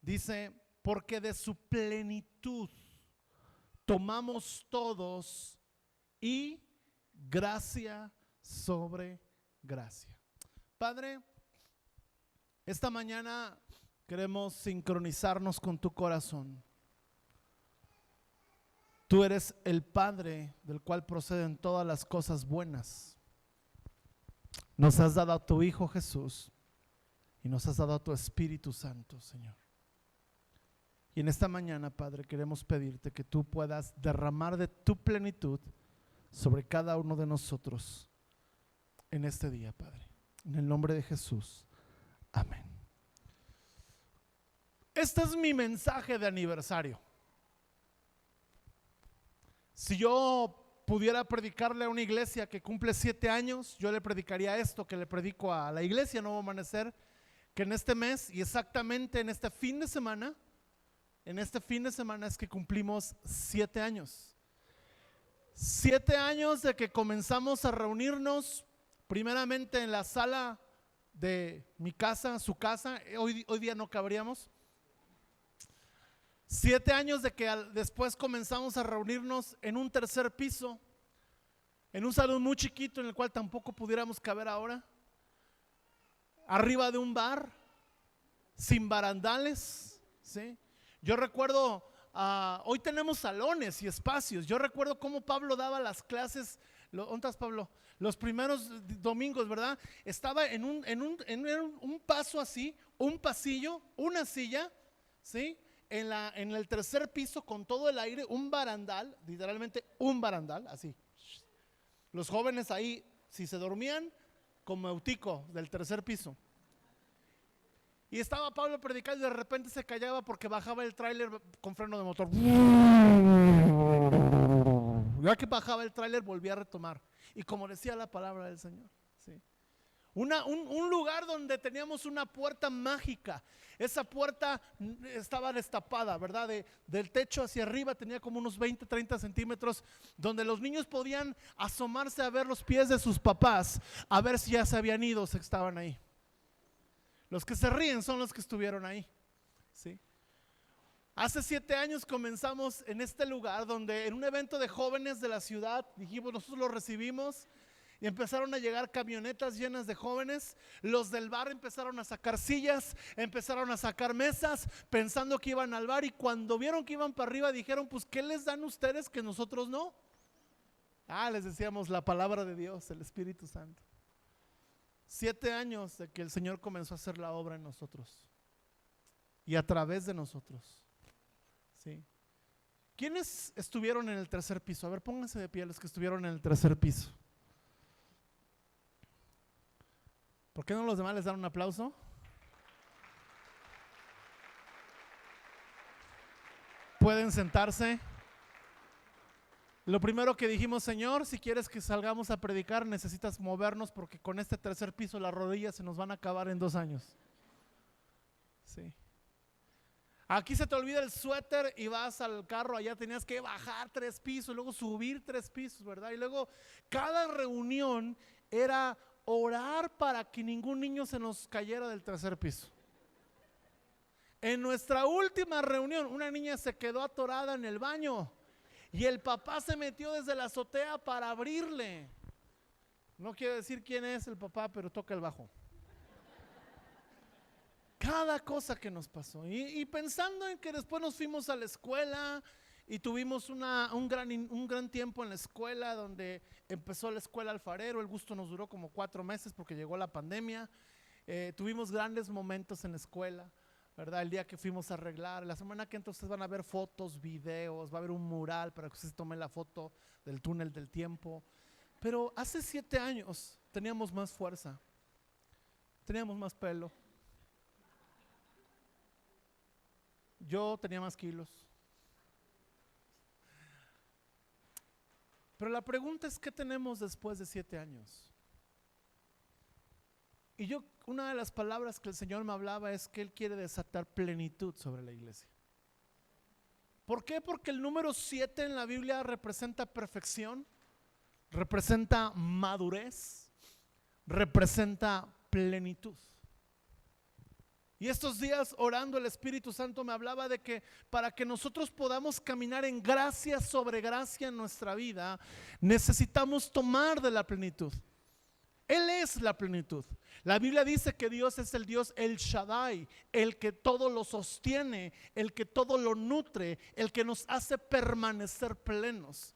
Dice, porque de su plenitud tomamos todos y gracia sobre gracia. Padre, esta mañana queremos sincronizarnos con tu corazón. Tú eres el Padre del cual proceden todas las cosas buenas. Nos has dado a tu Hijo Jesús y nos has dado a tu Espíritu Santo, Señor. Y en esta mañana, Padre, queremos pedirte que tú puedas derramar de tu plenitud sobre cada uno de nosotros en este día, Padre. En el nombre de Jesús. Amén. Este es mi mensaje de aniversario. Si yo pudiera predicarle a una iglesia que cumple 7 años, yo le predicaría esto que le predico a la iglesia Nuevo Amanecer, que en este mes y exactamente en este fin de semana es que cumplimos 7 años. 7 años de que comenzamos a reunirnos primeramente en la sala de mi casa, su casa. Hoy día no cabríamos. 7 años de que después comenzamos a reunirnos en un tercer piso, en un salón muy chiquito en el cual tampoco pudiéramos caber ahora, arriba de un bar, sin barandales, ¿sí? Yo recuerdo, hoy tenemos salones y espacios. Yo recuerdo cómo Pablo daba las clases. ¿Dónde estás, Pablo? Los primeros domingos, ¿verdad? Estaba en un paso así, un pasillo, una silla, ¿sí? En el tercer piso con todo el aire, un barandal, literalmente un barandal, así. Los jóvenes ahí, si se dormían, como Eutico del tercer piso. Y estaba Pablo predicando y de repente se callaba porque bajaba el tráiler con freno de motor. Ya que bajaba el tráiler volvía a retomar. Y como decía la palabra del Señor, ¿sí? Un lugar donde teníamos una puerta mágica. Esa puerta estaba destapada, ¿verdad? Del techo hacia arriba tenía como unos 20, 30 centímetros, donde los niños podían asomarse a ver los pies de sus papás, a ver si ya se habían ido o si estaban ahí. Los que se ríen son los que estuvieron ahí, ¿sí? Hace 7 años comenzamos en este lugar donde en un evento de jóvenes de la ciudad, dijimos, nosotros los recibimos y empezaron a llegar camionetas llenas de jóvenes. Los del bar empezaron a sacar sillas, empezaron a sacar mesas, pensando que iban al bar, y cuando vieron que iban para arriba dijeron, pues ¿qué les dan ustedes que nosotros no? Les decíamos la palabra de Dios, el Espíritu Santo. 7 años de que el Señor comenzó a hacer la obra en nosotros y a través de nosotros, ¿sí? ¿Quiénes estuvieron en el tercer piso? A ver, pónganse de pie los que estuvieron en el tercer piso. ¿Por qué no los demás les dan un aplauso? Pueden sentarse. Lo primero que dijimos, Señor, si quieres que salgamos a predicar, necesitas movernos porque con este tercer piso las rodillas se nos van a acabar en 2 años. Sí. Aquí se te olvida el suéter y vas al carro, allá tenías que bajar 3 pisos, luego subir 3 pisos, ¿verdad? Y luego cada reunión era orar para que ningún niño se nos cayera del tercer piso. En nuestra última reunión, una niña se quedó atorada en el baño y el papá se metió desde la azotea para abrirle. No quiero decir quién es el papá, pero toca el bajo. Cada cosa que nos pasó. Y pensando en que después nos fuimos a la escuela y tuvimos un gran tiempo en la escuela, donde empezó la escuela alfarero. El gusto nos duró como 4 meses porque llegó la pandemia. Tuvimos grandes momentos en la escuela, ¿verdad? El día que fuimos a arreglar, la semana que entonces van a ver fotos, videos, va a haber un mural para que ustedes tomen la foto del túnel del tiempo. Pero hace 7 años teníamos más fuerza, teníamos más pelo, yo tenía más kilos. Pero la pregunta es, ¿qué tenemos después de 7 años? Y una de las palabras que el Señor me hablaba es que Él quiere desatar plenitud sobre la iglesia. ¿Por qué? Porque el número 7 en la Biblia representa perfección, representa madurez, representa plenitud. Y estos días orando el Espíritu Santo me hablaba de que para que nosotros podamos caminar en gracia sobre gracia en nuestra vida, necesitamos tomar de la plenitud. Él es la plenitud. La Biblia dice que Dios es el Dios El Shaddai, el que todo lo sostiene, el que todo lo nutre, el que nos hace permanecer plenos.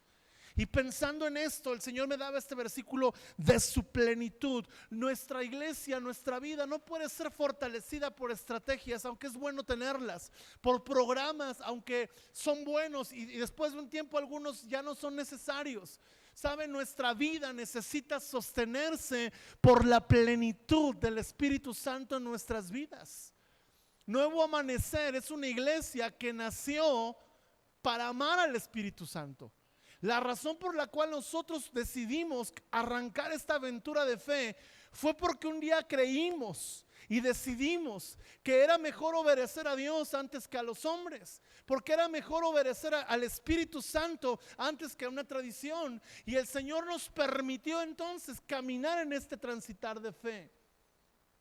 Y pensando en esto, el Señor me daba este versículo de su plenitud. Nuestra iglesia, nuestra vida no puede ser fortalecida por estrategias, aunque es bueno tenerlas, por programas, aunque son buenos y después de un tiempo algunos ya no son necesarios. Saben, nuestra vida necesita sostenerse por la plenitud del Espíritu Santo en nuestras vidas. Nuevo Amanecer es una iglesia que nació para amar al Espíritu Santo. La razón por la cual nosotros decidimos arrancar esta aventura de fe fue porque un día creímos y decidimos que era mejor obedecer a Dios antes que a los hombres, porque era mejor obedecer al Espíritu Santo antes que a una tradición. Y el Señor nos permitió entonces caminar en este transitar de fe.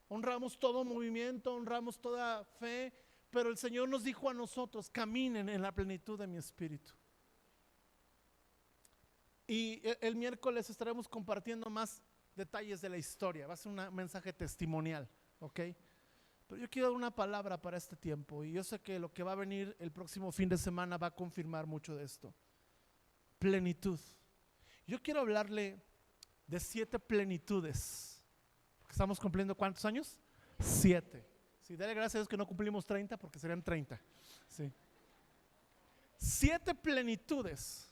Honramos todo movimiento, honramos toda fe, pero el Señor nos dijo a nosotros: caminen en la plenitud de mi espíritu. Y el miércoles estaremos compartiendo más detalles de la historia. Va a ser un mensaje testimonial, ¿ok? Pero yo quiero dar una palabra para este tiempo, y yo sé que lo que va a venir el próximo fin de semana va a confirmar mucho de esto. Plenitud. Yo quiero hablarle de 7 plenitudes. ¿Estamos cumpliendo cuántos años? 7. Sí, dale gracias a Dios que no cumplimos 30, porque serían 30. Sí. 7 plenitudes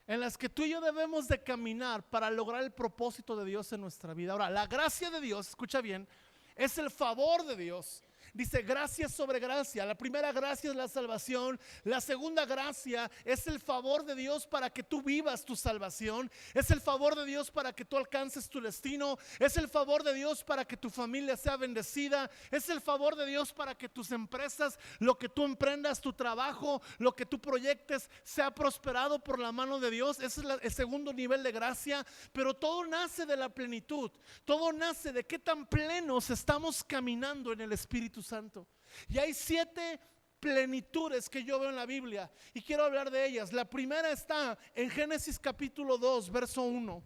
en las que tú y yo debemos de caminar para lograr el propósito de Dios en nuestra vida. Ahora, la gracia de Dios, escucha bien, es el favor de Dios. Dice gracia sobre gracia. La primera gracia es la salvación. La segunda gracia es el favor de Dios para que tú vivas tu salvación. Es el favor de Dios para que tú alcances tu destino. Es el favor de Dios para que tu familia sea bendecida. Es el favor de Dios para que tus empresas, lo que tú emprendas, tu trabajo, lo que tú proyectes, sea prosperado por la mano de Dios. Ese es el segundo nivel de gracia. Pero todo nace de la plenitud. Todo nace de qué tan plenos estamos caminando en el Espíritu Santo. Y hay 7 plenitudes que yo veo en la Biblia y quiero hablar de ellas. La primera está en Génesis capítulo 2 verso 1,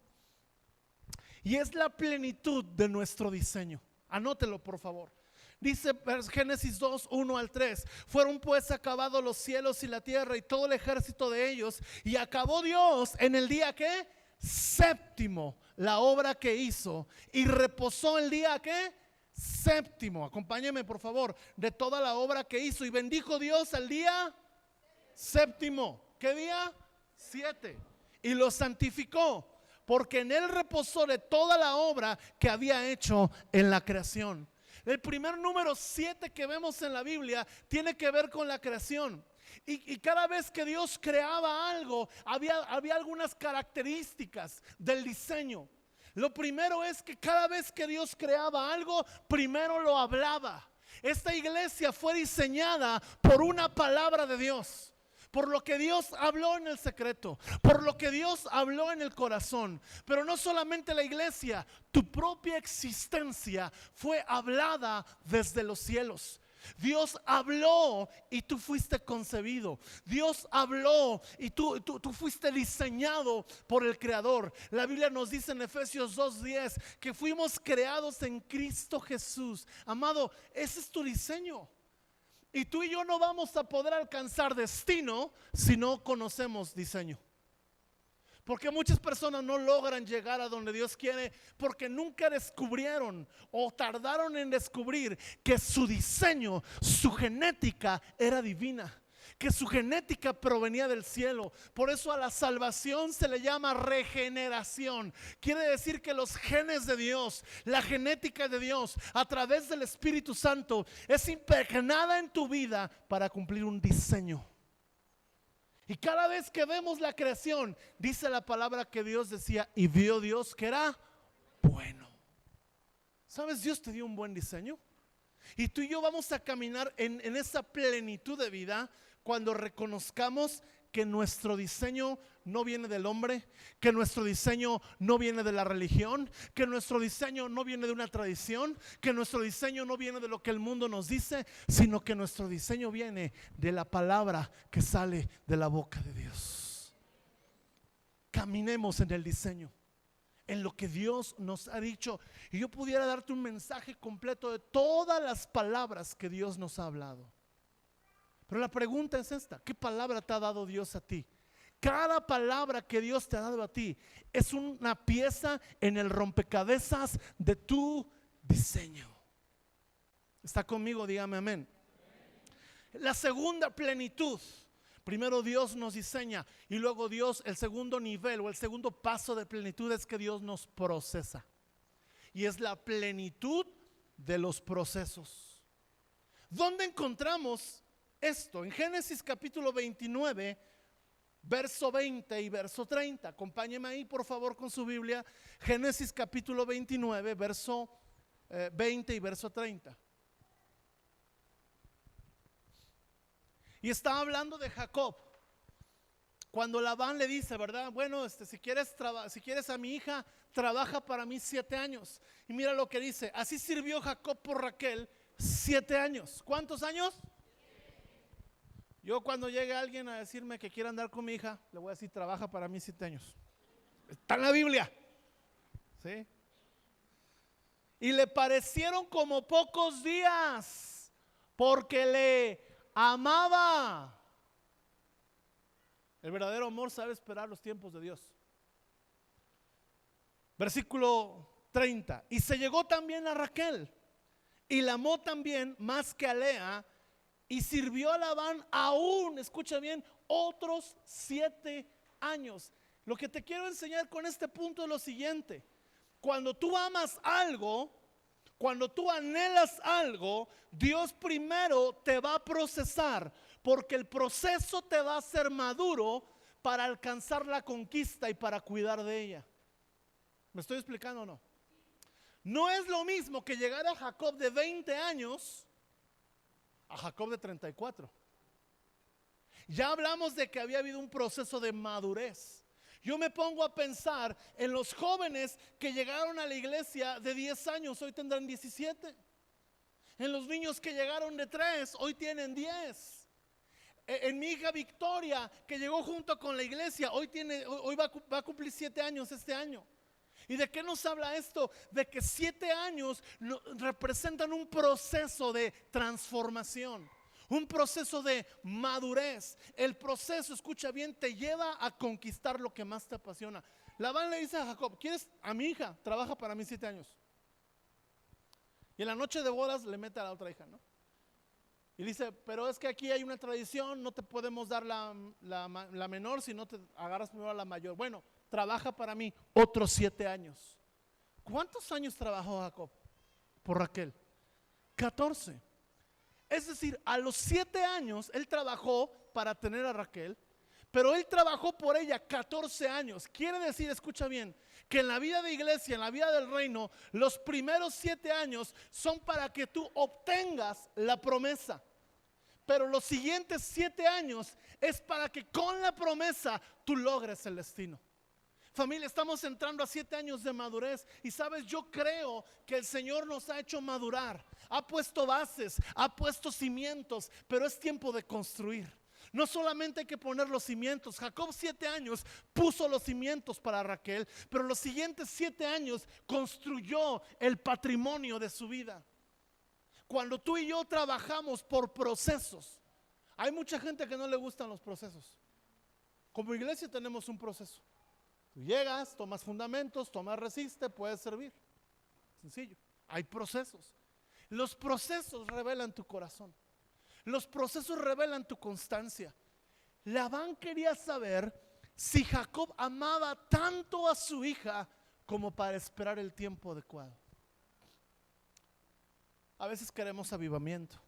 y es la plenitud de nuestro diseño. Anótelo por favor. Dice Génesis 2, 1 al 3: fueron pues acabados los cielos y la tierra y todo el ejército de ellos, y acabó Dios en el día ¿qué? Séptimo la obra que hizo, y reposó el día ¿qué? Séptimo. Acompáñeme por favor, de toda la obra que hizo, y bendijo Dios al día séptimo. ¿Qué día? 7. Y lo santificó, porque en él reposó de toda la obra que había hecho en la creación. El primer número 7 que vemos en la Biblia tiene que ver con la creación. Y cada vez que Dios creaba algo, había algunas características del diseño. Lo primero es que cada vez que Dios creaba algo, primero lo hablaba. Esta iglesia fue diseñada por una palabra de Dios, por lo que Dios habló en el secreto, por lo que Dios habló en el corazón. Pero no solamente la iglesia, tu propia existencia fue hablada desde los cielos. Dios habló y tú fuiste concebido. Dios habló y tú fuiste diseñado por el Creador. La Biblia nos dice en Efesios 2:10 que fuimos creados en Cristo Jesús. Amado, ese es tu diseño. Y tú y yo no vamos a poder alcanzar destino si no conocemos diseño. Porque muchas personas no logran llegar a donde Dios quiere porque nunca descubrieron o tardaron en descubrir que su diseño, su genética era divina, que su genética provenía del cielo. Por eso a la salvación se le llama regeneración. Quiere decir que los genes de Dios, la genética de Dios a través del Espíritu Santo es impregnada en tu vida para cumplir un diseño. Y cada vez que vemos la creación, dice la palabra que Dios decía, y vio Dios que era bueno. ¿Sabes? Dios te dio un buen diseño. Y tú y yo vamos a caminar en esa plenitud de vida cuando reconozcamos que nuestro diseño no viene del hombre, que nuestro diseño no viene de la religión, que nuestro diseño no viene de una tradición, que nuestro diseño no viene de lo que el mundo nos dice, sino que nuestro diseño viene de la palabra que sale de la boca de Dios? Caminemos en el diseño, en lo que Dios nos ha dicho. Y yo pudiera darte un mensaje completo de todas las palabras que Dios nos ha hablado. Pero la pregunta es esta: ¿qué palabra te ha dado Dios a ti? Cada palabra que Dios te ha dado a ti es una pieza en el rompecabezas de tu diseño. ¿Está conmigo? Dígame amén. La segunda plenitud. Primero Dios nos diseña y luego Dios, el segundo nivel o el segundo paso de plenitud es que Dios nos procesa. Y es la plenitud de los procesos. ¿Dónde encontramos esto? En Génesis capítulo 29, verso 20 y verso 30. Acompáñeme ahí por favor con su Biblia. Génesis capítulo 29, verso 20 y verso 30. Y está hablando de Jacob. Cuando Labán le dice, ¿verdad? Bueno, si quieres a mi hija, trabaja para mí 7 años. Y mira lo que dice: así sirvió Jacob por Raquel 7 años. ¿Cuántos años? Yo cuando llegue alguien a decirme que quiere andar con mi hija, le voy a decir: trabaja para mí 7 años. Está en la Biblia. ¿Sí? Y le parecieron como pocos días, porque le amaba. El verdadero amor sabe esperar los tiempos de Dios. Versículo 30. Y se llegó también a Raquel y la amó también más que a Lea, y sirvió a Labán aún, escucha bien, otros 7 años. Lo que te quiero enseñar con este punto es lo siguiente: cuando tú amas algo, cuando tú anhelas algo, Dios primero te va a procesar, porque el proceso te va a hacer maduro para alcanzar la conquista y para cuidar de ella. ¿Me estoy explicando o no? No es lo mismo que llegar a Jacob de 20 años a Jacob de 34. Ya hablamos de que había habido un proceso de madurez. Yo me pongo a pensar en los jóvenes que llegaron a la iglesia de 10 años, hoy tendrán 17. En los niños que llegaron de 3, hoy tienen 10. En mi hija Victoria, que llegó junto con la iglesia, hoy va a cumplir 7 años este año. ¿Y de qué nos habla esto? De que 7 años representan un proceso de transformación, un proceso de madurez. El proceso, escucha bien, te lleva a conquistar lo que más te apasiona. Labán le dice a Jacob: ¿quieres a mi hija? Trabaja para mí 7 años. Y en la noche de bodas le mete a la otra hija, ¿no? Y dice: pero es que aquí hay una tradición, no te podemos dar la menor si no te agarras primero a la mayor. Bueno, trabaja para mí otros 7 años. ¿Cuántos años trabajó Jacob por Raquel? 14. Es decir, a los 7 años él trabajó para tener a Raquel, pero él trabajó por ella 14 años. Quiere decir, escucha bien, que en la vida de iglesia, en la vida del reino, los primeros 7 años son para que tú obtengas la promesa, pero los siguientes 7 años es para que con la promesa tú logres el destino. Familia, estamos entrando a 7 años de madurez. Y sabes, yo creo que el Señor nos ha hecho madurar. Ha puesto bases, ha puesto cimientos, pero es tiempo de construir. No solamente hay que poner los cimientos. Jacob 7 años puso los cimientos para Raquel, pero los siguientes 7 años construyó el patrimonio de su vida. Cuando tú y yo trabajamos por procesos, hay mucha gente que no le gustan los procesos. Como iglesia tenemos un proceso. Tú llegas, tomas fundamentos, tomas resiste, puedes servir. Sencillo. Hay procesos. Los procesos revelan tu corazón. Los procesos revelan tu constancia. Labán quería saber si Jacob amaba tanto a su hija como para esperar el tiempo adecuado. A veces queremos avivamiento.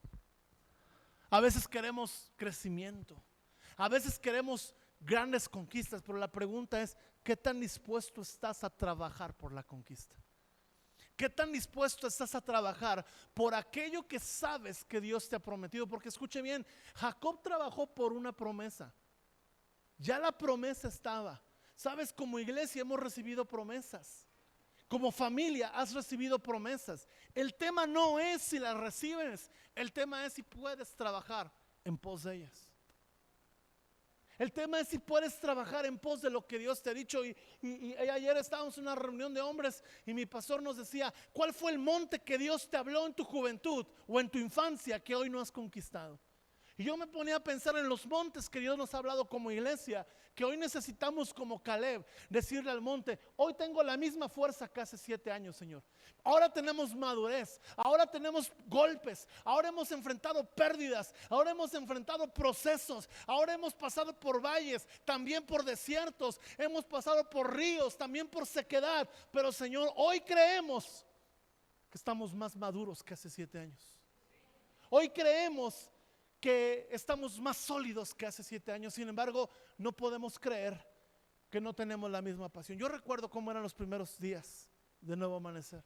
A veces queremos crecimiento. A veces queremos grandes conquistas, pero la pregunta es: ¿qué tan dispuesto estás a trabajar por la conquista? ¿Qué tan dispuesto estás a trabajar por aquello que sabes que Dios te ha prometido? Porque escuche bien, Jacob trabajó por una promesa. Ya la promesa estaba. Sabes, como iglesia hemos recibido promesas. Como familia has recibido promesas. El tema no es si las recibes, el tema es si puedes trabajar en pos de ellas. El tema es si puedes trabajar en pos de lo que Dios te ha dicho. Y ayer estábamos en una reunión de hombres y mi pastor nos decía: ¿cuál fue el monte que Dios te habló en tu juventud o en tu infancia que hoy no has conquistado? Y yo me ponía a pensar en los montes que Dios nos ha hablado como iglesia, que hoy necesitamos como Caleb decirle al monte: hoy tengo la misma fuerza que hace 7 años, Señor. Ahora tenemos madurez, ahora tenemos golpes, ahora hemos enfrentado pérdidas, ahora hemos enfrentado procesos, ahora hemos pasado por valles, también por desiertos, hemos pasado por ríos, también por sequedad. Pero Señor, hoy creemos que estamos más maduros que hace 7 años. Hoy creemos que estamos más sólidos que hace 7 años. Sin embargo, no podemos creer que no tenemos la misma pasión. Yo recuerdo cómo eran los primeros días de Nuevo Amanecer.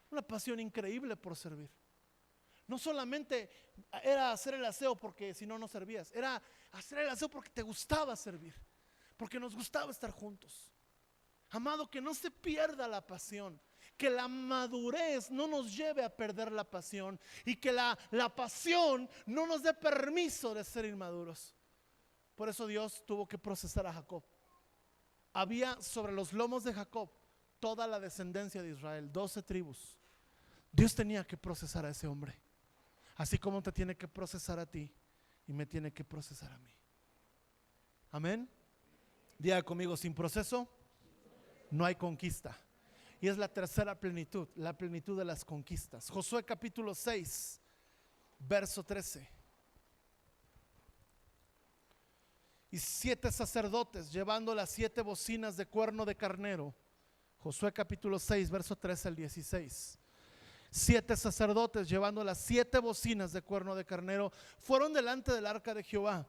Una pasión increíble por servir. No solamente era hacer el aseo porque si no, no servías. Era hacer el aseo porque te gustaba servir, porque nos gustaba estar juntos. Amado, que no se pierda la pasión, que la madurez no nos lleve a perder la pasión y que la pasión no nos dé permiso de ser inmaduros. Por eso Dios tuvo que procesar a Jacob. Había sobre los lomos de Jacob toda la descendencia de Israel, 12 tribus. Dios tenía que procesar a ese hombre, así como te tiene que procesar a ti y me tiene que procesar a mí. Amén. Diga conmigo: sin proceso no hay conquista. Y es la tercera plenitud, la plenitud de las conquistas. Josué capítulo 6, verso 13. Y 7 sacerdotes llevando las 7 bocinas de cuerno de carnero. Josué capítulo 6, verso 13 al 16. 7 sacerdotes llevando las 7 bocinas de cuerno de carnero fueron delante del arca de Jehová,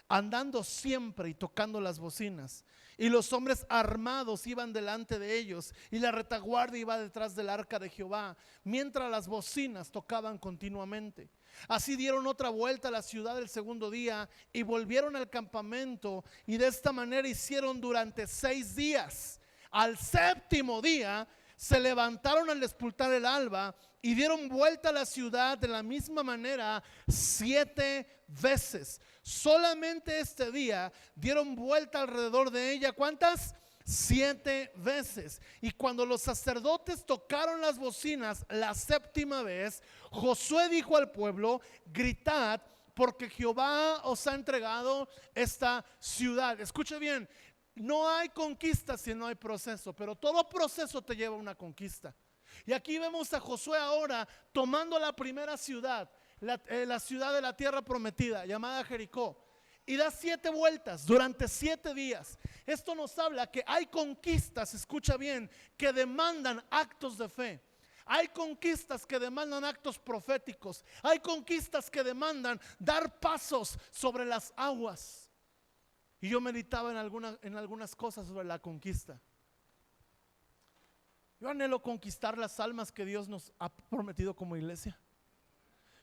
andando siempre y tocando las bocinas. Y los hombres armados iban delante de ellos, y la retaguardia iba detrás del arca de Jehová, mientras las bocinas tocaban continuamente. Así dieron otra vuelta a la ciudad el segundo día y volvieron al campamento, y de esta manera hicieron durante 6 días. Al séptimo día se levantaron al despuntar el alba y dieron vuelta a la ciudad de la misma manera 7 veces. Solamente este día dieron vuelta alrededor de ella. ¿Cuántas? 7 veces. Y cuando los sacerdotes tocaron las bocinas la séptima vez, Josué dijo al pueblo: gritad, porque Jehová os ha entregado esta ciudad. Escuche bien, no hay conquista si no hay proceso, pero todo proceso te lleva a una conquista. Y aquí vemos a Josué ahora tomando la primera ciudad, la ciudad de la tierra prometida, llamada Jericó, y da 7 vueltas durante 7 días. Esto nos habla que hay conquistas, escucha bien, que demandan actos de fe. Hay conquistas que demandan actos proféticos. Hay conquistas que demandan dar pasos sobre las aguas. Y yo meditaba en algunas cosas sobre la conquista. Yo anhelo conquistar las almas que Dios nos ha prometido como iglesia.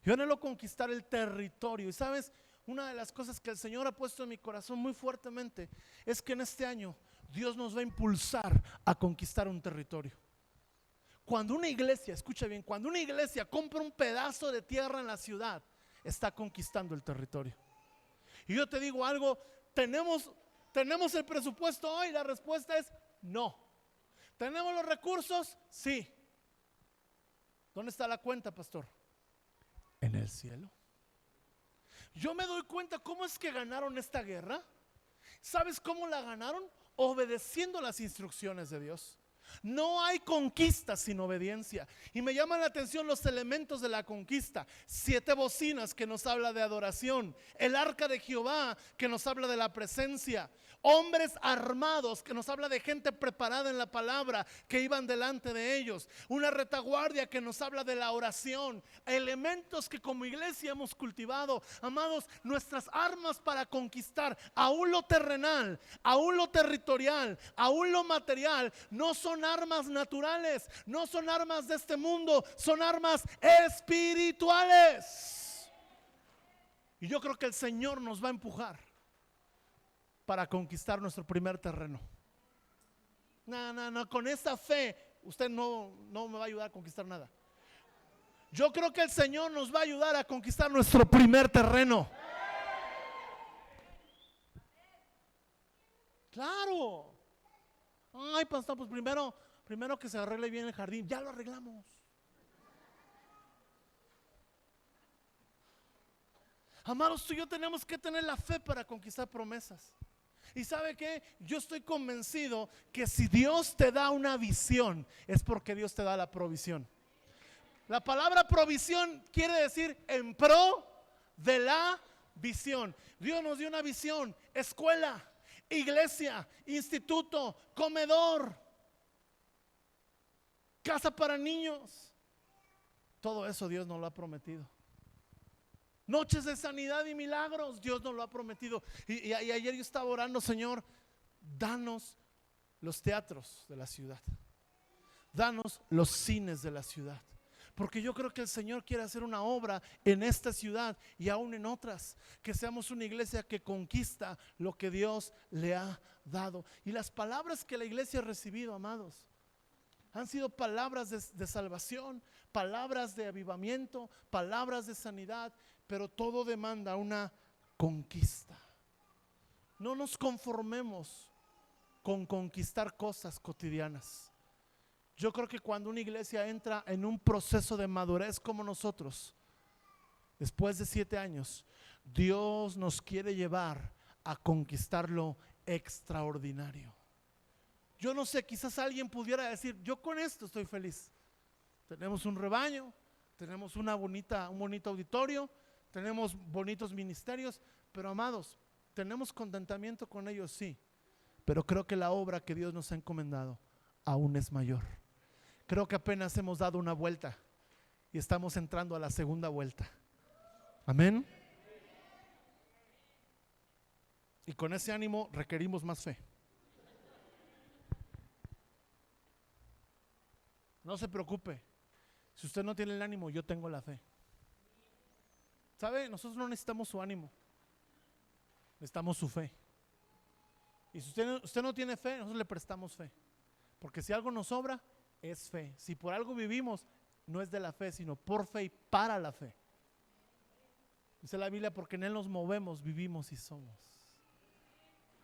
Yo anhelo conquistar el territorio. Y sabes, una de las cosas que el Señor ha puesto en mi corazón muy fuertemente es que en este año Dios nos va a impulsar a conquistar un territorio. Cuando una iglesia, escucha bien, cuando una iglesia compra un pedazo de tierra en la ciudad, está conquistando el territorio. Y yo te digo algo, ¿tenemos el presupuesto hoy? La respuesta es no. ¿Tenemos los recursos? Sí. ¿Dónde está la cuenta, pastor? En el cielo. Yo me doy cuenta cómo es que ganaron esta guerra. ¿Sabes cómo la ganaron? Obedeciendo las instrucciones de Dios. No hay conquista sin obediencia. Y me llaman la atención los elementos de la conquista. 7 bocinas que nos habla de adoración. El arca de Jehová que nos habla de la presencia. Hombres armados que nos habla de gente preparada en la palabra que iban delante de ellos. Una retaguardia que nos habla de la oración. Elementos que como iglesia hemos cultivado. Amados, nuestras armas para conquistar aún lo terrenal, aún lo territorial, aún lo material, no son armas naturales, no son armas de este mundo, son armas espirituales. Y yo creo que el Señor nos va a empujar para conquistar nuestro primer terreno. No, con esa fe usted no me va a ayudar a conquistar nada. Yo creo que el Señor nos va a ayudar a conquistar nuestro primer terreno. Claro. Ay, pastor, pues primero que se arregle bien el jardín. Ya lo arreglamos. Amados, tú y yo tenemos que tener la fe para conquistar promesas. Y ¿sabe qué? Yo estoy convencido que si Dios te da una visión, es porque Dios te da la provisión. La palabra provisión quiere decir en pro de la visión. Dios nos dio una visión: escuela, iglesia, instituto, comedor, casa para niños. Todo eso Dios nos lo ha prometido. Noches de sanidad y milagros, Dios nos lo ha prometido. Y ayer yo estaba orando: Señor, danos los teatros de la ciudad, danos los cines de la ciudad, porque yo creo que el Señor quiere hacer una obra en esta ciudad y aún en otras. Que seamos una iglesia que conquista lo que Dios le ha dado. Y las palabras que la iglesia ha recibido, amados, han sido palabras de salvación, palabras de avivamiento, palabras de sanidad, pero todo demanda una conquista. No nos conformemos con conquistar cosas cotidianas. Yo creo que cuando una iglesia entra en un proceso de madurez como nosotros, después de 7 años, Dios nos quiere llevar a conquistar lo extraordinario. Yo no sé, quizás alguien pudiera decir: yo con esto estoy feliz. Tenemos un rebaño, tenemos un bonito auditorio, tenemos bonitos ministerios, pero amados, tenemos contentamiento con ellos, sí, pero creo que la obra que Dios nos ha encomendado aún es mayor. Creo que apenas hemos dado una vuelta y estamos entrando a la segunda vuelta. Amén. Y con ese ánimo requerimos más fe. No se preocupe, si usted no tiene el ánimo, yo tengo la fe. ¿Sabe? Nosotros no necesitamos su ánimo, necesitamos su fe. Y si usted no tiene fe, nosotros le prestamos fe. Porque si algo nos sobra, es fe. Si por algo vivimos, no es de la fe, sino por fe y para la fe. Dice la Biblia: porque en Él nos movemos, vivimos y somos.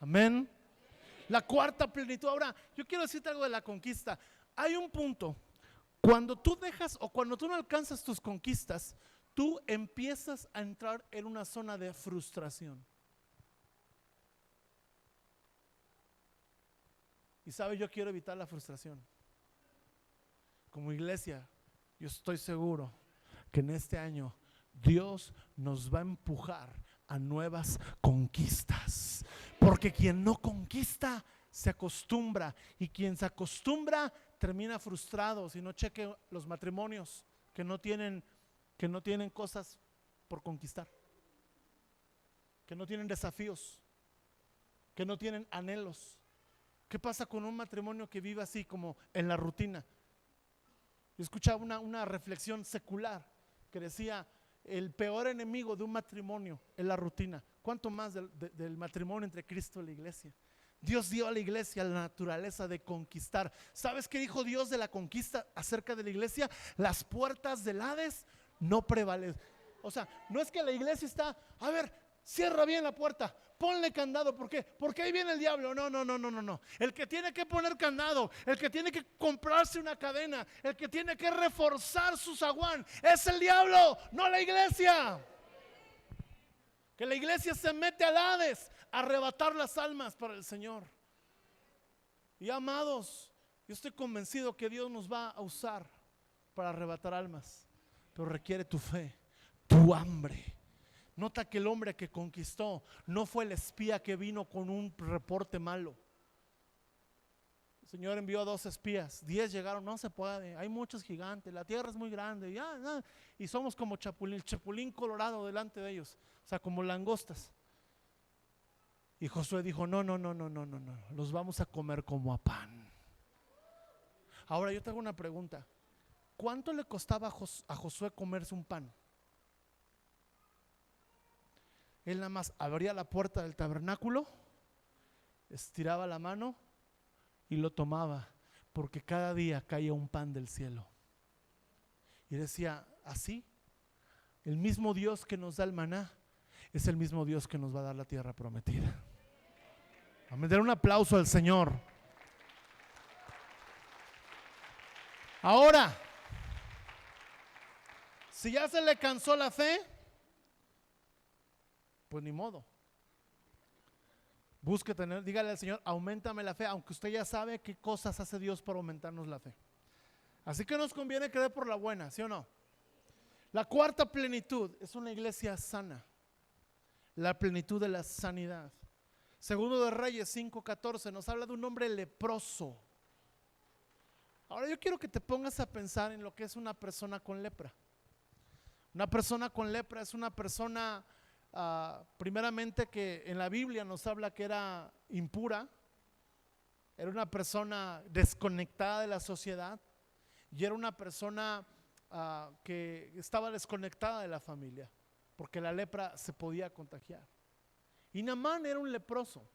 Amén. La cuarta plenitud. Ahora, yo quiero decirte algo de la conquista. Hay un punto: cuando tú dejas o cuando tú no alcanzas tus conquistas, tú empiezas a entrar en una zona de frustración. Y sabe, yo quiero evitar la frustración. Como iglesia, yo estoy seguro que en este año Dios nos va a empujar a nuevas conquistas. Porque quien no conquista se acostumbra, y quien se acostumbra termina frustrado. Si no, cheque los matrimonios que no tienen cosas por conquistar, que no tienen desafíos, que no tienen anhelos. ¿Qué pasa con un matrimonio que vive así como en la rutina? Yo escuchaba una reflexión secular que decía: el peor enemigo de un matrimonio es la rutina. ¿Cuánto más del matrimonio entre Cristo y la iglesia? Dios dio a la iglesia la naturaleza de conquistar. ¿Sabes qué dijo Dios de la conquista acerca de la iglesia? Las puertas del Hades no prevalecen. O sea, no es que la iglesia está: a ver, cierra bien la puerta, ponle candado. ¿Por qué? Porque ahí viene el diablo. No. El que tiene que poner candado, el que tiene que comprarse una cadena, el que tiene que reforzar su zaguán es el diablo, no la iglesia. Que la iglesia se mete al Hades a arrebatar las almas para el Señor. Y amados, yo estoy convencido que Dios nos va a usar para arrebatar almas, pero requiere tu fe, tu hambre. Nota que el hombre que conquistó no fue el espía que vino con un reporte malo. El Señor envió 2 espías, 10 llegaron: no se puede, hay muchos gigantes, la tierra es muy grande, y somos como el chapulín colorado delante de ellos, o sea, como langostas. Y Josué dijo: no, los vamos a comer como a pan. Ahora yo te hago una pregunta: ¿cuánto le costaba a Josué comerse un pan? Él nada más abría la puerta del tabernáculo estiraba la mano y lo tomaba, porque cada día caía un pan del cielo. Y decía, así, el mismo Dios que nos da el maná es el mismo Dios que nos va a dar la tierra prometida. Vamos a dar un aplauso al Señor. Ahora, si ya se le cansó la fe, pues ni modo. Busque tener, dígale al Señor, auméntame la fe, aunque usted ya sabe qué cosas hace Dios para aumentarnos la fe. Así que nos conviene creer por la buena, ¿sí o no? La cuarta plenitud es una iglesia sana. La plenitud de la sanidad. Segundo de Reyes 5:14 nos habla de un hombre leproso. Ahora yo quiero que te pongas a pensar en lo que es una persona con lepra. Una persona con lepra es una persona, primeramente, que en la Biblia nos habla que era impura, era una persona desconectada de la sociedad y era una persona que estaba desconectada de la familia, porque la lepra se podía contagiar. Y Naamán era un leproso.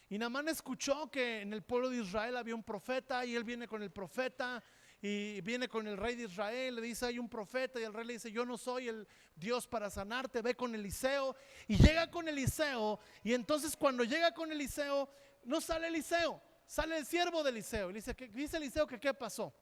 Y Naamán escuchó que en el pueblo de Israel había un profeta, y él viene con el profeta y viene con el rey de Israel, le dice hay un profeta, y el rey le dice yo no soy el Dios para sanarte, ve con Eliseo. Y llega con Eliseo, y entonces cuando llega con Eliseo, no sale Eliseo, sale el siervo de Eliseo. Y dice Eliseo que qué pasó.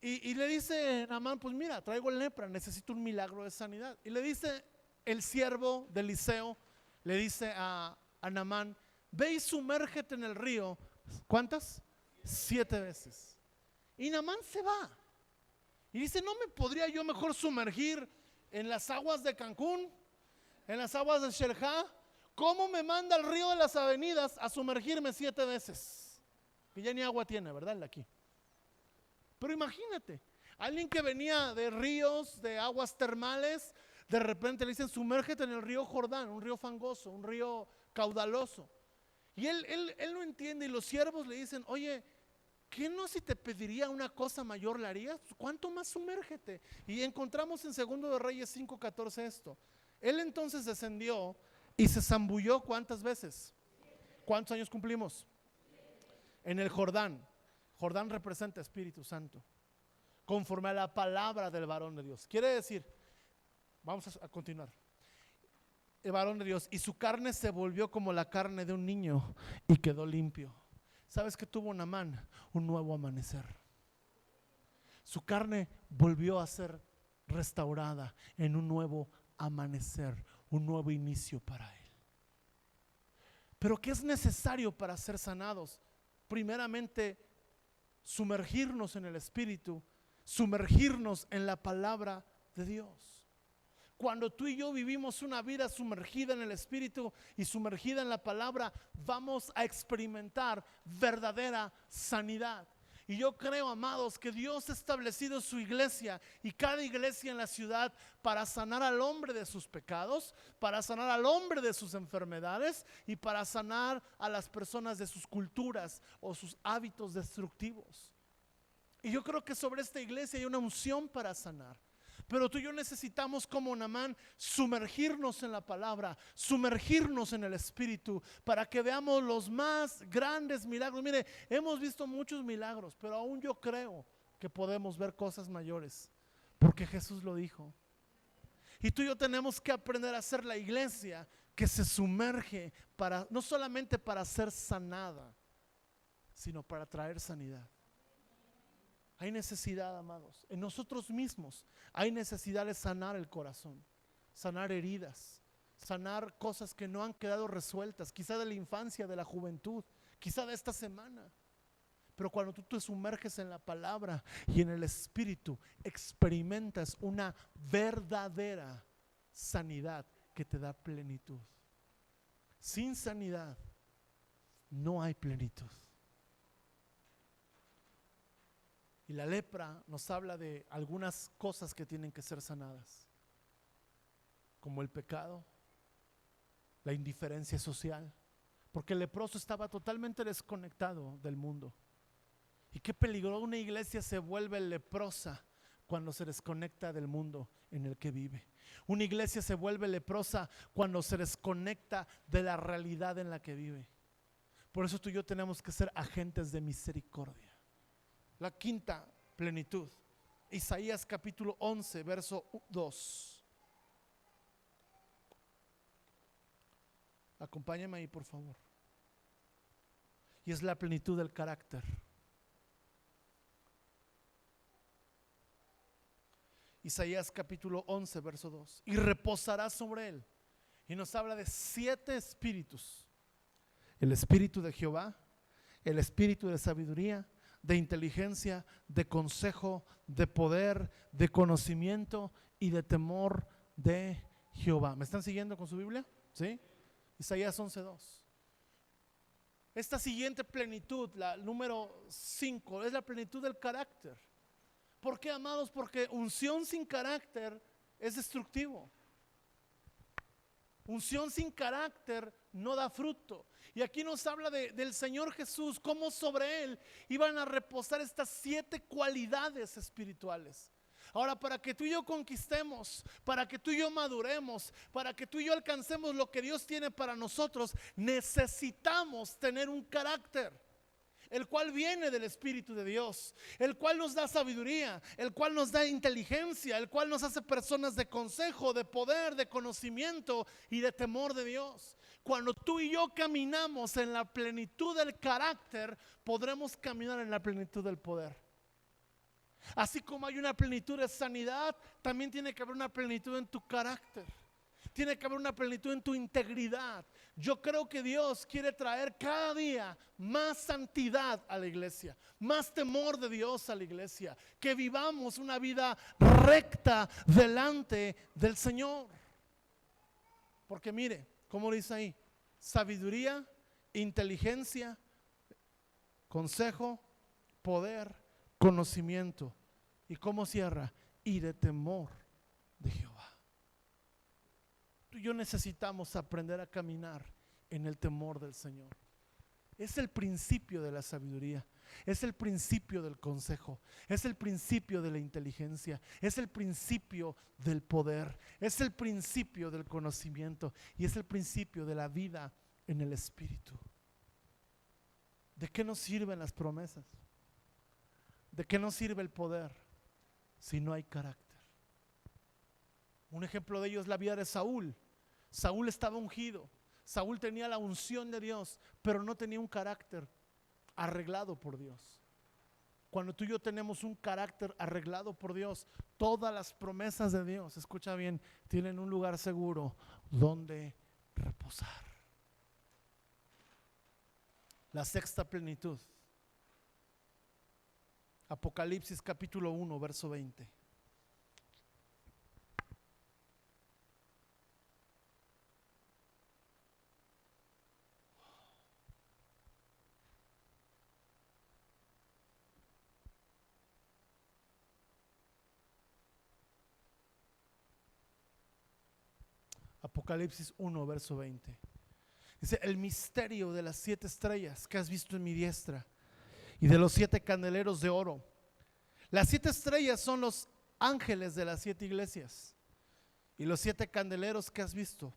Y le dice Naamán, pues mira, traigo lepra, necesito un milagro de sanidad. Y le dice el siervo de Eliseo, le dice a Naamán, ve y sumérgete en el río. ¿Cuántas? 7 veces. Y Naamán se va y dice, ¿no me podría yo mejor sumergir en las aguas de Cancún, en las aguas de Sherjah? ¿Cómo me manda el río de las avenidas a sumergirme 7 veces? Que ya ni agua tiene, ¿verdad? El de aquí. Pero imagínate, alguien que venía de ríos, de aguas termales, de repente le dicen sumérgete en el río Jordán, un río fangoso, un río caudaloso. Y él no entiende, y los siervos le dicen, oye, ¿qué no si te pediría una cosa mayor la harías? ¿Cuánto más sumérgete? Y encontramos en Segundo de Reyes 5:14 esto. Él entonces descendió y se zambulló ¿cuántas veces? ¿Cuántos años cumplimos? En el Jordán. Jordán representa Espíritu Santo, conforme a la palabra del varón de Dios. Quiere decir, vamos a continuar. El varón de Dios, y su carne se volvió como la carne de un niño y quedó limpio. ¿Sabes qué tuvo Naamán? Un nuevo amanecer. Su carne volvió a ser restaurada en un nuevo amanecer, un nuevo inicio para él. Pero ¿qué es necesario para ser sanados? Primeramente, sumergirnos en el Espíritu, sumergirnos en la palabra de Dios. Cuando tú y yo vivimos una vida sumergida en el Espíritu y sumergida en la palabra, vamos a experimentar verdadera sanidad. Y yo creo, amados, que Dios ha establecido su iglesia y cada iglesia en la ciudad para sanar al hombre de sus pecados, para sanar al hombre de sus enfermedades y para sanar a las personas de sus culturas o sus hábitos destructivos. Y yo creo que sobre esta iglesia hay una unción para sanar. Pero tú y yo necesitamos, como Naamán, sumergirnos en la palabra, sumergirnos en el Espíritu, para que veamos los más grandes milagros. Mire, hemos visto muchos milagros, pero aún yo creo que podemos ver cosas mayores, porque Jesús lo dijo. Y tú y yo tenemos que aprender a ser la iglesia que se sumerge para, no solamente para ser sanada, sino para traer sanidad. Hay necesidad, amados, en nosotros mismos hay necesidad de sanar el corazón, sanar heridas, sanar cosas que no han quedado resueltas, quizá de la infancia, de la juventud, quizá de esta semana. Pero cuando tú te sumerges en la palabra y en el Espíritu, experimentas una verdadera sanidad que te da plenitud. Sin sanidad no hay plenitud. Y la lepra nos habla de algunas cosas que tienen que ser sanadas, como el pecado, la indiferencia social, porque el leproso estaba totalmente desconectado del mundo. Y qué peligro una iglesia se vuelve leprosa cuando se desconecta del mundo en el que vive. Una iglesia se vuelve leprosa cuando se desconecta de la realidad en la que vive. Por eso tú y yo tenemos que ser agentes de misericordia. La quinta plenitud, Isaías capítulo 11, verso 2. Acompáñame ahí, por favor. Y es la plenitud del carácter. Isaías capítulo 11, verso 2. Y reposará sobre él. Y nos habla de 7 espíritus: el espíritu de Jehová, el espíritu de sabiduría, de inteligencia, de consejo, de poder, de conocimiento y de temor de Jehová. ¿Me están siguiendo con su Biblia? ¿Sí? Isaías 11:2. Esta siguiente plenitud, la número 5, es la plenitud del carácter. ¿Por qué, amados? Porque unción sin carácter es destructivo. Unción sin carácter no da fruto. Y aquí nos habla del Señor Jesús, cómo sobre Él iban a reposar estas 7 cualidades espirituales. Ahora, para que tú y yo conquistemos, para que tú y yo maduremos, para que tú y yo alcancemos lo que Dios tiene para nosotros, necesitamos tener un carácter, el cual viene del Espíritu de Dios, el cual nos da sabiduría, el cual nos da inteligencia, el cual nos hace personas de consejo, de poder, de conocimiento y de temor de Dios. Cuando tú y yo caminamos en la plenitud del carácter, podremos caminar en la plenitud del poder. Así como hay una plenitud de sanidad, también tiene que haber una plenitud en tu carácter. Tiene que haber una plenitud en tu integridad. Yo creo que Dios quiere traer cada día más santidad a la iglesia, más temor de Dios a la iglesia, que vivamos una vida recta delante del Señor. Porque mire, como dice ahí, sabiduría, inteligencia, consejo, poder, conocimiento. ¿Y cómo cierra? Y de temor de Jehová. Tú y yo necesitamos aprender a caminar en el temor del Señor. Es el principio de la sabiduría, es el principio del consejo, es el principio de la inteligencia, es el principio del poder, es el principio del conocimiento y es el principio de la vida en el Espíritu. ¿De qué nos sirven las promesas? ¿De qué nos sirve el poder si no hay carácter? Un ejemplo de ello es la vida de Saúl. Saúl estaba ungido, Saúl tenía la unción de Dios, pero no tenía un carácter arreglado por Dios. Cuando tú y yo tenemos un carácter arreglado por Dios, todas las promesas de Dios, escucha bien, tienen un lugar seguro donde reposar. La sexta plenitud, Apocalipsis capítulo 1, verso 20. Apocalipsis 1, verso 20. Dice: el misterio de las 7 estrellas que has visto en mi diestra y de los 7 candeleros de oro. Las 7 estrellas son los ángeles de las 7 iglesias y los 7 candeleros que has visto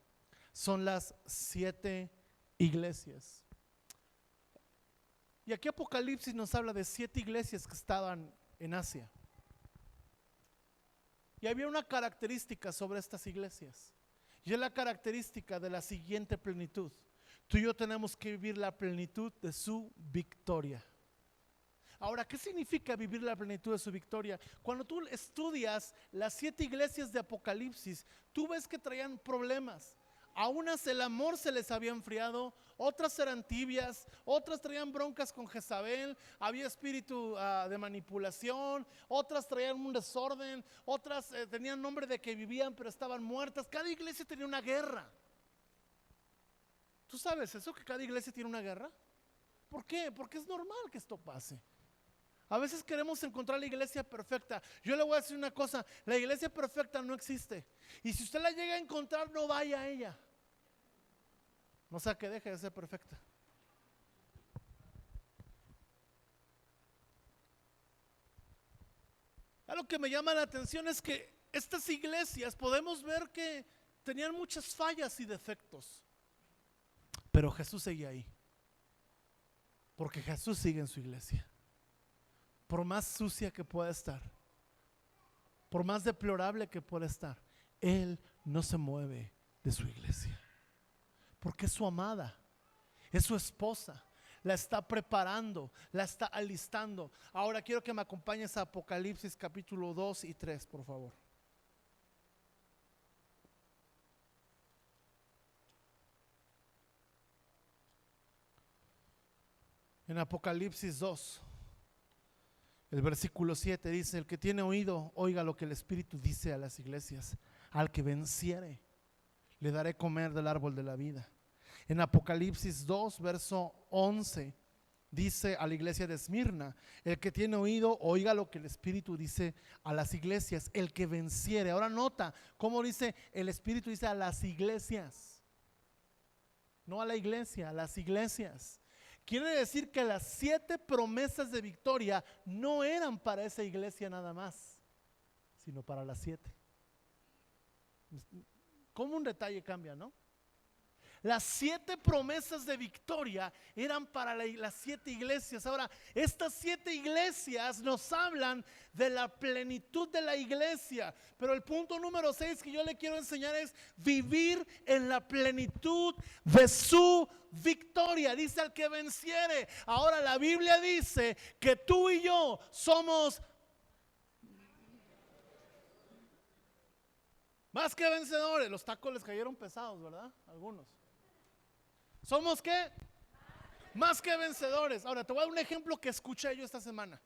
son las 7 iglesias. Y aquí Apocalipsis nos habla de 7 iglesias que estaban en Asia. Y había una característica sobre estas iglesias, y es la característica de la siguiente plenitud. Tú y yo tenemos que vivir la plenitud de su victoria. Ahora, ¿qué significa vivir la plenitud de su victoria? Cuando tú estudias las 7 iglesias de Apocalipsis, tú ves que traían problemas. A unas el amor se les había enfriado, otras eran tibias, otras traían broncas con Jezabel, había espíritu de manipulación, otras traían un desorden, otras tenían nombre de que vivían pero estaban muertas. Cada iglesia tenía una guerra. ¿Tú sabes eso, que cada iglesia tiene una guerra? ¿Por qué? Porque es normal que esto pase. A veces queremos encontrar la iglesia perfecta. Yo le voy a decir una cosa: la iglesia perfecta no existe. Y si usted la llega a encontrar, no vaya a ella. No sea que deje de ser perfecta. Algo que me llama la atención es que estas iglesias podemos ver que tenían muchas fallas y defectos, pero Jesús seguía ahí. Porque Jesús sigue en su iglesia. Por más sucia que pueda estar, por más deplorable que pueda estar, Él no se mueve de su iglesia. Porque es su amada, es su esposa. La está preparando, la está alistando. Ahora quiero que me acompañes a Apocalipsis capítulo 2 y 3, por favor. En Apocalipsis 2, el versículo 7 dice: el que tiene oído, oiga lo que el Espíritu dice a las iglesias. Al que venciere, le daré comer del árbol de la vida. En Apocalipsis 2, verso 11, dice a la iglesia de Esmirna: el que tiene oído, oiga lo que el Espíritu dice a las iglesias. El que venciere. Ahora nota cómo dice el Espíritu, dice a las iglesias, no a la iglesia, a las iglesias. Quiere decir que las 7 promesas de victoria no eran para esa iglesia nada más, sino para las 7. Como un detalle cambia, ¿no? Las 7 promesas de victoria eran para las 7 iglesias. Ahora, estas 7 iglesias nos hablan de la plenitud de la iglesia. Pero el punto número 6 que yo le quiero enseñar es vivir en la plenitud de su victoria. Dice: al que venciere. Ahora la Biblia dice que tú y yo somos más que vencedores. Los tacos les cayeron pesados, ¿verdad? Algunos. ¿Somos qué? Más que vencedores. Ahora te voy a dar un ejemplo que escuché yo esta semana.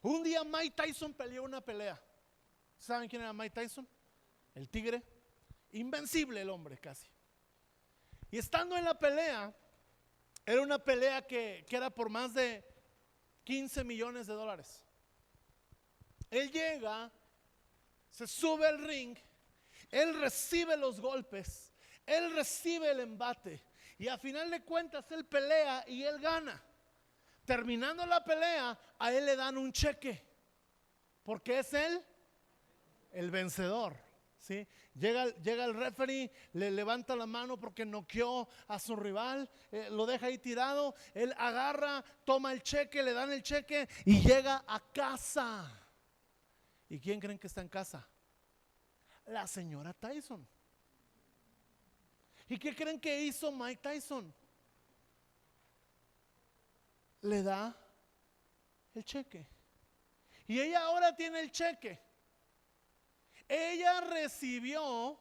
Un día Mike Tyson peleó una pelea. ¿Saben quién era Mike Tyson? El tigre. Invencible el hombre casi. Y estando en la pelea, era una pelea que era por más de 15 millones de dólares. Él llega, se sube al ring, él recibe los golpes, él recibe el embate. Y a final de cuentas él pelea y él gana. Terminando la pelea, a él le dan un cheque, porque es él el vencedor, ¿sí? Llega el referee, le levanta la mano porque noqueó a su rival, lo deja ahí tirado. Él agarra, toma el cheque, le dan el cheque y llega a casa. ¿Y quién creen que está en casa? La señora Tyson. ¿Y qué creen que hizo Mike Tyson? Le da el cheque. Y ella ahora tiene el cheque. Ella recibió.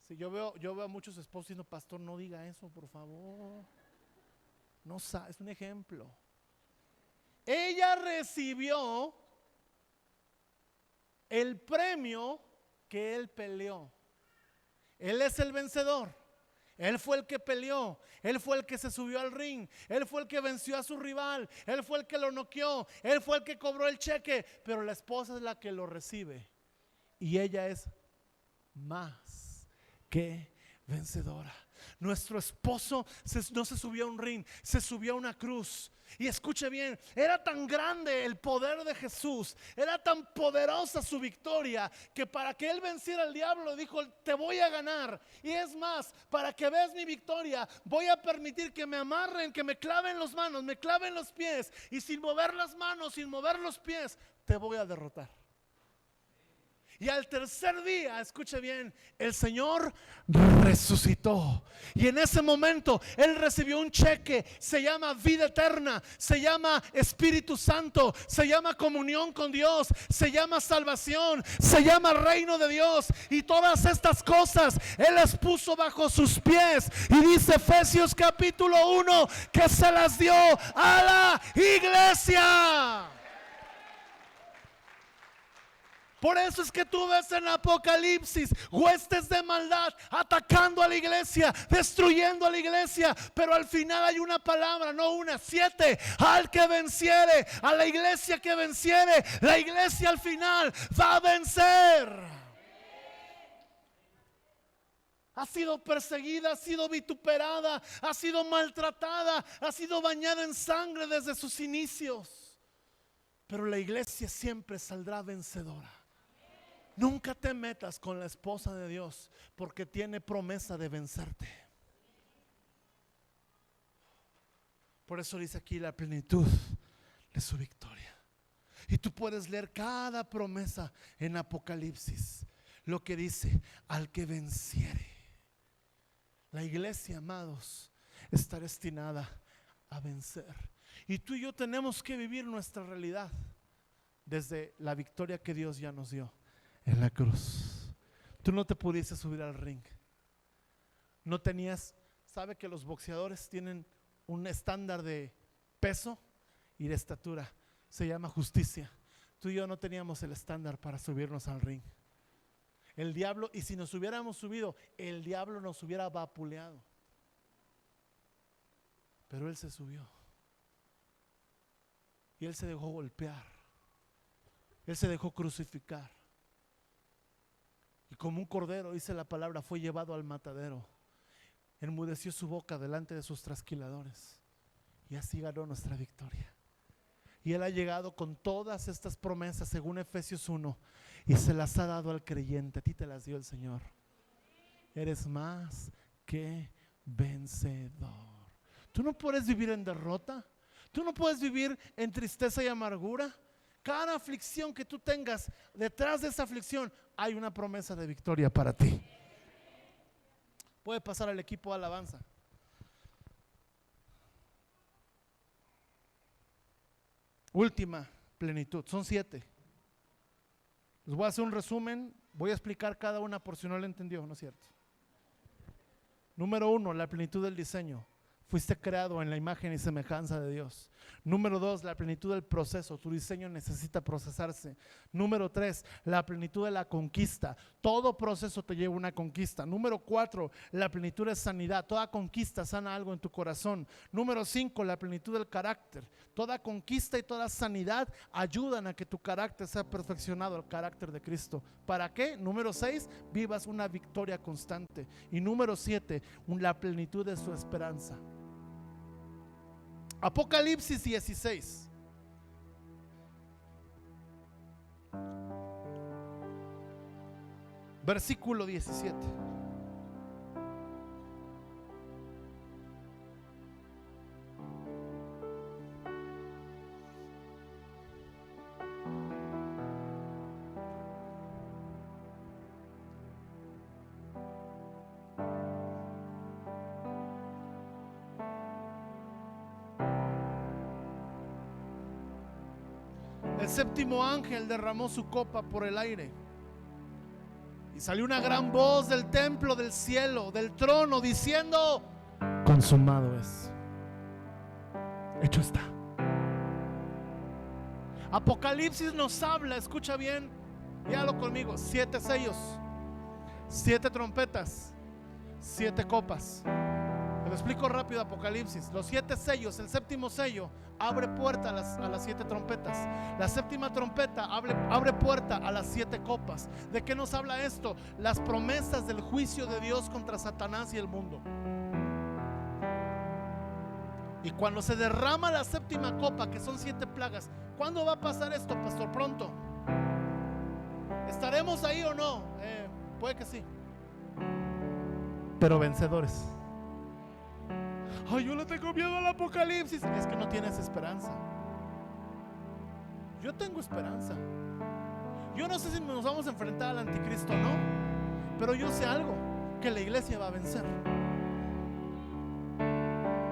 Si yo veo a muchos esposos diciendo: pastor, no diga eso, por favor. No sabe, es un ejemplo. Ella recibió el premio que él peleó. Él es el vencedor. Él fue el que peleó. Él fue el que se subió al ring. Él fue el que venció a su rival. Él fue el que lo noqueó. Él fue el que cobró el cheque. Pero la esposa es la que lo recibe. Y ella es más que vencedora. Nuestro esposo no se subió a un ring, se subió a una cruz. Y escuche bien, era tan grande el poder de Jesús, era tan poderosa su victoria, que para que él venciera al diablo dijo: te voy a ganar. Y es más, para que veas mi victoria, voy a permitir que me amarren, que me claven las manos, me claven los pies, y sin mover las manos, sin mover los pies, te voy a derrotar. Y al tercer día, escuche bien, el Señor resucitó. Y en ese momento Él recibió un cheque. Se llama vida eterna, se llama Espíritu Santo, se llama comunión con Dios, se llama salvación, se llama reino de Dios. Y todas estas cosas Él las puso bajo sus pies. Y dice Efesios capítulo 1 que se las dio a la iglesia. Por eso es que tú ves en Apocalipsis huestes de maldad atacando a la iglesia, destruyendo a la iglesia. Pero al final hay una palabra, no una, 7. Al que venciere, a la iglesia que venciere, la iglesia al final va a vencer. Ha sido perseguida, ha sido vituperada, ha sido maltratada, ha sido bañada en sangre desde sus inicios. Pero la iglesia siempre saldrá vencedora. Nunca te metas con la esposa de Dios, porque tiene promesa de vencerte. Por eso dice aquí la plenitud de su victoria. Y tú puedes leer cada promesa en Apocalipsis. Lo que dice: al que venciere. La iglesia, amados, está destinada a vencer. Y tú y yo tenemos que vivir nuestra realidad desde la victoria que Dios ya nos dio en la cruz. Tú no te pudiste subir al ring. No tenías, sabe que los boxeadores tienen un estándar de peso y de estatura. Se llama justicia. Tú y yo no teníamos el estándar para subirnos al ring. El diablo, y si nos hubiéramos subido, el diablo nos hubiera vapuleado. Pero él se subió. Y él se dejó golpear. Él se dejó crucificar. Y como un cordero, dice la palabra, fue llevado al matadero. Enmudeció su boca delante de sus trasquiladores. Y así ganó nuestra victoria. Y Él ha llegado con todas estas promesas según Efesios 1 y se las ha dado al creyente. A ti te las dio el Señor. Eres más que vencedor. Tú no puedes vivir en derrota. Tú no puedes vivir en tristeza y amargura. Cada aflicción que tú tengas, detrás de esa aflicción hay una promesa de victoria para ti. Puede pasar al equipo de alabanza. Última plenitud, son 7. Les voy a hacer un resumen, voy a explicar cada una por si no lo entendió, ¿no es cierto? Número 1, la plenitud del diseño. Fuiste creado en la imagen y semejanza de Dios. Número 2, la plenitud del proceso. Tu diseño necesita procesarse. Número 3, la plenitud de la conquista. Todo proceso te lleva a una conquista. Número 4, la plenitud de sanidad. Toda conquista sana algo en tu corazón. Número 5, la plenitud del carácter. Toda conquista y toda sanidad ayudan a que tu carácter sea perfeccionado, el carácter de Cristo. ¿Para qué? Número 6, vivas una victoria constante. Y número 7, la plenitud de su esperanza. Apocalipsis 16. Versículo 17. El séptimo ángel derramó su copa por el aire y salió una gran voz del templo, del cielo, del trono, diciendo: consumado es, hecho está. Apocalipsis nos habla, escucha bien, léalo conmigo: 7 sellos, 7 trompetas, 7 copas. Te lo explico rápido. Apocalipsis, los 7 sellos, el séptimo sello abre puerta a las 7 trompetas. La séptima trompeta abre puerta a las 7 copas. ¿De qué nos habla esto? Las promesas del juicio de Dios contra Satanás y el mundo. Y cuando se derrama la séptima copa, que son 7 plagas, ¿cuándo va a pasar esto, pastor? Pronto. ¿Estaremos ahí o no? Puede que sí, pero vencedores. Ay, yo le tengo miedo al apocalipsis. Es que no tienes esperanza. Yo tengo esperanza. Yo no sé si nos vamos a enfrentar al anticristo o no, pero yo sé algo: que la iglesia va a vencer.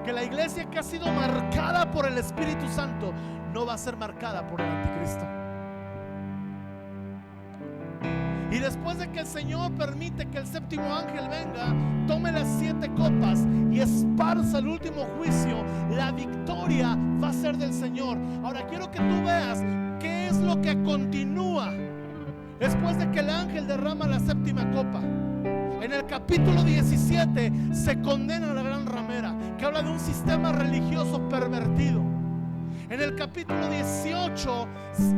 Que la iglesia que ha sido marcada por el Espíritu Santo no va a ser marcada por el anticristo. Y después de que el Señor permite que el séptimo ángel venga, tome las 7 copas y esparza el último juicio, la victoria va a ser del Señor. Ahora quiero que tú veas qué es lo que continúa después de que el ángel derrama la séptima copa. En el capítulo 17 se condena a la gran ramera, que habla de un sistema religioso pervertido. En el capítulo 18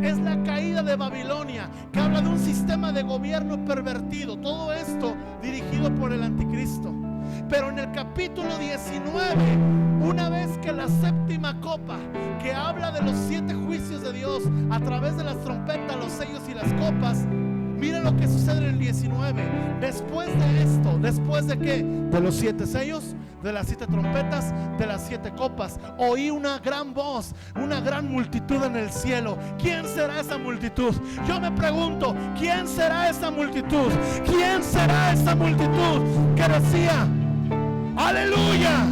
es la caída de Babilonia, que habla de un sistema de gobierno pervertido. Todo esto dirigido por el anticristo. Pero en el capítulo 19, una vez que la séptima copa, que habla de los 7 juicios de Dios a través de las trompetas, los sellos y las copas, mira lo que sucede en el 19. Después de esto, ¿después de qué? De los 7 sellos, de las 7 trompetas, de las 7 copas. Oí una gran voz, una gran multitud en el cielo. ¿Quién será esa multitud? Yo me pregunto, ¿quién será esa multitud? ¿Quién será esa multitud que decía: aleluya,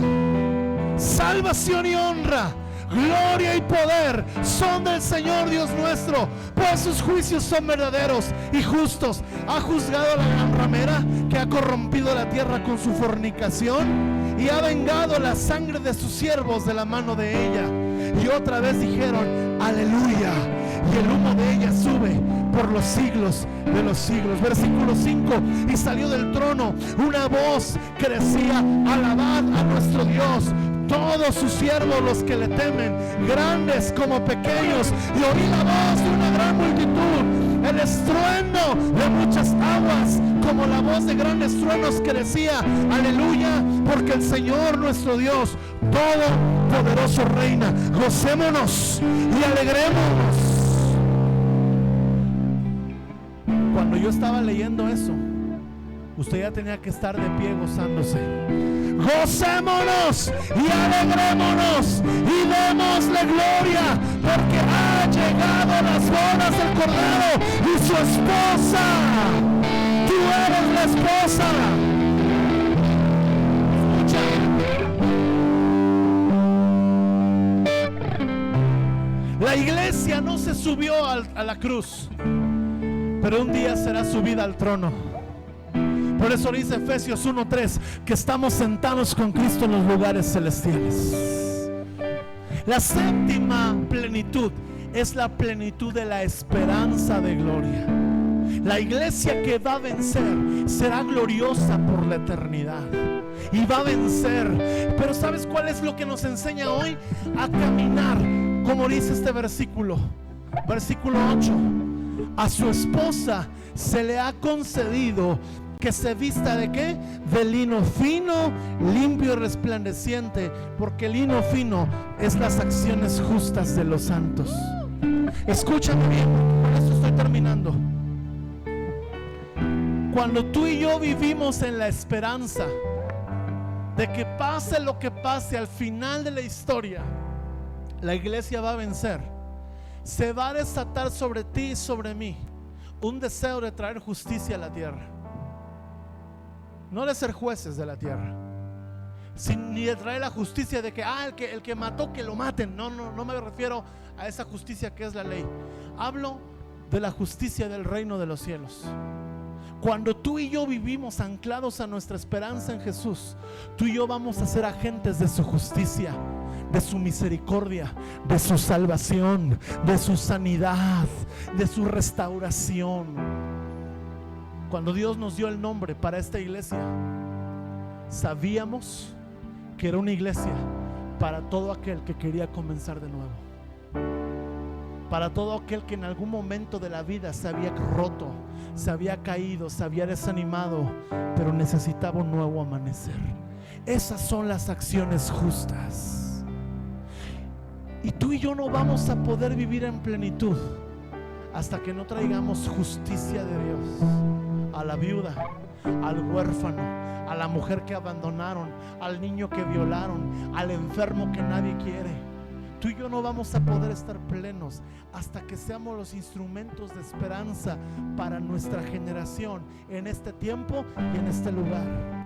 salvación y honra, gloria y poder son del Señor Dios nuestro, pues sus juicios son verdaderos y justos? Ha juzgado a la gran ramera que ha corrompido la tierra con su fornicación y ha vengado la sangre de sus siervos de la mano de ella. Y otra vez dijeron: aleluya, y el humo de ella sube por los siglos de los siglos. Versículo 5: y salió del trono una voz que decía: alabad a nuestro Dios, todos sus siervos los que le temen, grandes como pequeños. Y oí la voz de una gran multitud, el estruendo de muchas aguas, como la voz de grandes truenos, que decía: aleluya, porque el Señor nuestro Dios todopoderoso reina. Gocémonos y alegrémonos. Cuando yo estaba leyendo eso, usted ya tenía que estar de pie gozándose. Gocémonos y alegrémonos y démosle gloria, porque ha llegado las bodas del Cordero y su esposa. Tú eres la esposa. Escucha. La iglesia no se subió a la cruz, pero un día será subida al trono. Por eso dice Efesios 1:3 que estamos sentados con Cristo en los lugares celestiales. La séptima plenitud es la plenitud de la esperanza de gloria. La iglesia que va a vencer será gloriosa por la eternidad y va a vencer. Pero ¿sabes cuál es lo que nos enseña hoy? A caminar, como dice este versículo 8: a su esposa se le ha concedido que se vista ¿de qué? De lino fino, limpio y resplandeciente, porque el lino fino es las acciones justas de los santos. Escúchame bien, con esto estoy terminando. Cuando tú y yo vivimos en la esperanza de que pase lo que pase al final de la historia, la iglesia va a vencer. Se va a desatar sobre ti y sobre mí un deseo de traer justicia a la tierra. No de ser jueces de la tierra, ni de traer la justicia de que el que mató, que lo maten. No me refiero a esa justicia que es la ley. Hablo de la justicia del reino de los cielos. Cuando tú y yo vivimos anclados a nuestra esperanza en Jesús, tú y yo vamos a ser agentes de su justicia, de su misericordia, de su salvación, de su sanidad, de su restauración. Cuando Dios nos dio el nombre para esta iglesia, sabíamos que era una iglesia para todo aquel que quería comenzar de nuevo, para todo aquel que en algún momento de la vida se había roto, se había caído, se había desanimado, pero necesitaba un nuevo amanecer. Esas son las acciones justas. Y tú y yo no vamos a poder vivir en plenitud hasta que no traigamos justicia de Dios a la viuda, al huérfano, a la mujer que abandonaron, al niño que violaron, al enfermo que nadie quiere. Tú y yo no vamos a poder estar plenos hasta que seamos los instrumentos de esperanza para nuestra generación en este tiempo y en este lugar.